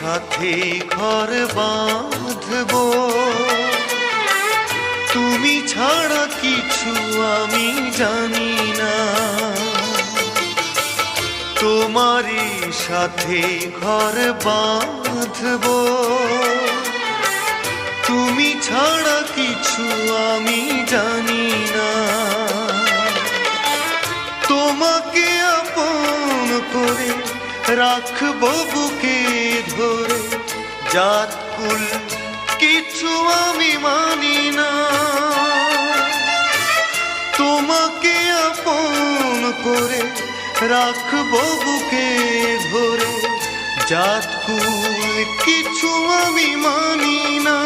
সাথে ঘর বাঁধবো, তুমি ছাড়া কিছু আমি জানি না। তোমারই সাথে ঘর বাঁধবো, তুমি ছাড়া কিছু আমি জানি না। তোমাকে আপন করে রাখবো বুকে ধরে, জাতকুল কিছু আমি মানি না। তোমাকে আপন করে রাখবো বুকে ধরে, জাতকুল কিছু আমি মানি না।